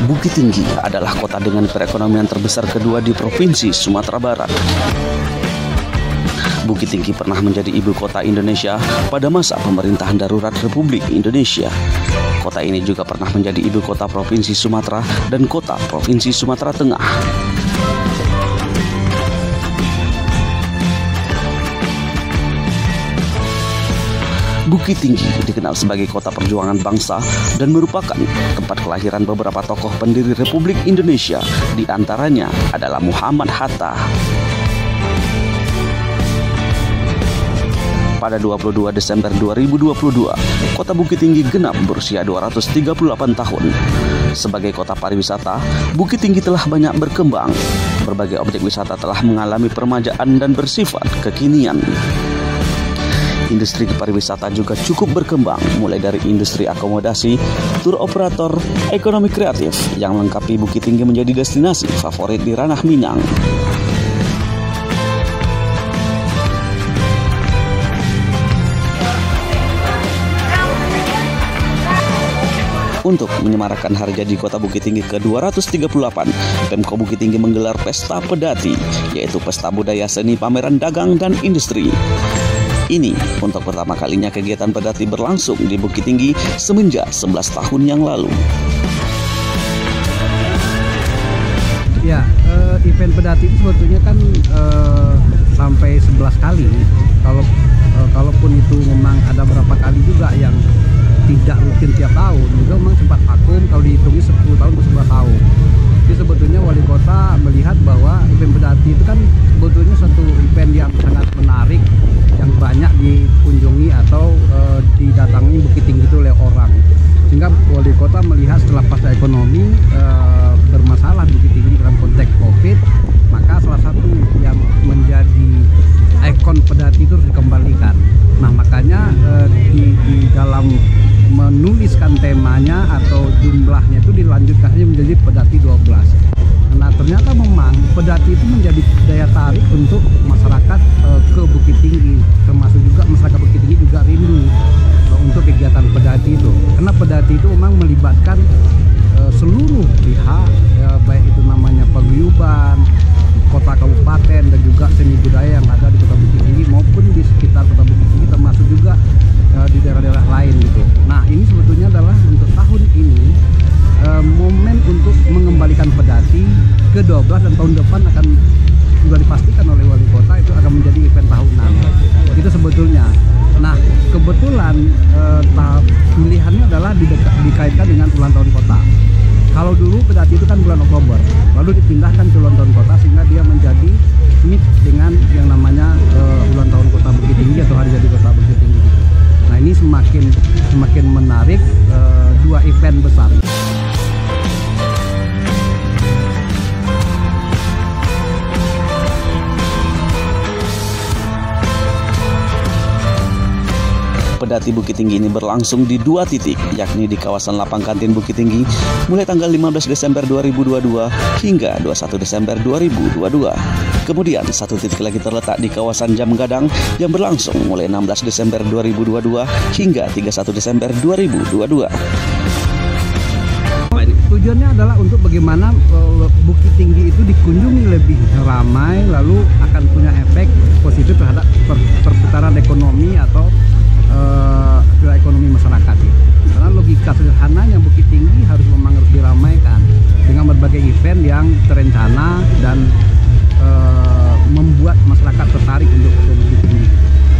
Bukit Tinggi adalah kota dengan perekonomian terbesar kedua di Provinsi Sumatera Barat. Bukit Tinggi pernah menjadi ibu kota Indonesia pada masa pemerintahan darurat Republik Indonesia. Kota ini juga pernah menjadi ibu kota Provinsi Sumatera dan kota Provinsi Sumatera Tengah. Bukit Tinggi dikenal sebagai kota perjuangan bangsa dan merupakan tempat kelahiran beberapa tokoh pendiri Republik Indonesia, di antaranya adalah Muhammad Hatta. Pada 22 Desember 2022, kota Bukit Tinggi genap berusia 238 tahun. Sebagai kota pariwisata, Bukit Tinggi telah banyak berkembang. Berbagai objek wisata telah mengalami permajaan dan bersifat kekinian. Industri pariwisata juga cukup berkembang, mulai dari industri akomodasi, tur operator, ekonomi kreatif yang melengkapi Bukit Tinggi menjadi destinasi favorit di ranah Minang. Untuk menyemarakan hari jadi kota Bukit Tinggi ke-238, Pemko Bukit Tinggi menggelar Pesta Pedati, yaitu pesta budaya seni, pameran dagang, dan industri. Ini untuk pertama kalinya kegiatan pedati berlangsung di Bukit Tinggi semenjak 11 tahun yang lalu. Ya, event pedati itu sebetulnya kan sampai 11 kali. Kalaupun itu memang ada berapa kali juga yang tidak mungkin tiap tahun, juga memang sempat vakum kalau dihitungi 10 tahun ke 11 tahun. Jadi sebetulnya wali kota melihat bahwa event pedati itu kan sebetulnya satu event yang sangat menarik, yang banyak dikunjungi atau didatangi Bukit Tinggi itu oleh orang. Sehingga wali kota melihat setelah pasca ekonomi bermasalah Bukit Tinggi dalam konteks COVID, maka salah satu yang menjadi ikon pedati itu harus dikembalikan. Nah, makanya di dalam menuliskan temanya atau jumlahnya itu dilanjutkan aja menjadi pedati 12. Nah, ternyata memang pedati itu menjadi daya tarik untuk masyarakat ke Bukit Tinggi, termasuk juga masyarakat Bukit Tinggi juga rindu untuk kegiatan pedati itu, karena pedati itu memang melibatkan seluruh pihak, baik itu namanya paguyuban, kota kabupaten, dan juga seni budaya yang ada di kota Bukit Tinggi maupun di sekitar kota Bukit Tinggi, termasuk juga di daerah-daerah lain gitu. Nah, ini sebetulnya adalah untuk tahun ini momen untuk mengembalikan pedati ke-12, dan tahun depan akan juga dipastikan oleh wali kota itu akan menjadi event tahunan. Itu sebetulnya. Nah, kebetulan pilihannya adalah dikaitkan dengan ulang tahun kota. Kalau dulu pedati itu kan bulan Oktober, lalu dipindahkan ke ulang tahun kota sehingga dia menjadi mix dengan yang namanya ulang tahun kota Bukit Tinggi atau hari jadi kota Bukit Tinggi. Nah, ini semakin menarik dua event besar. Pedati Bukit Tinggi ini berlangsung di 2 titik, yakni di kawasan Lapang Kantin Bukit Tinggi mulai tanggal 15 Desember 2022 hingga 21 Desember 2022. Kemudian 1 titik lagi terletak di kawasan Jam Gadang yang berlangsung mulai 16 Desember 2022 hingga 31 Desember 2022. Tujuannya adalah untuk bagaimana Bukit Tinggi itu dikunjungi lebih ramai, lalu akan punya efek positif terhadap perputaran ekonomi atau ekonomi masyarakat. Karena logika sederhananya Bukit Tinggi harus diramaikan dengan berbagai event yang terencana dan membuat masyarakat tertarik untuk ke Bukit Tinggi.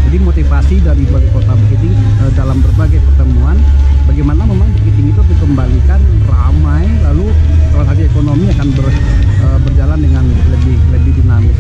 Jadi motivasi dari wali kota Bukit Tinggi dalam berbagai pertemuan, bagaimana memang Bukit Tinggi itu dikembalikan ramai, lalu transaksi ekonomi akan berjalan dengan lebih dinamis.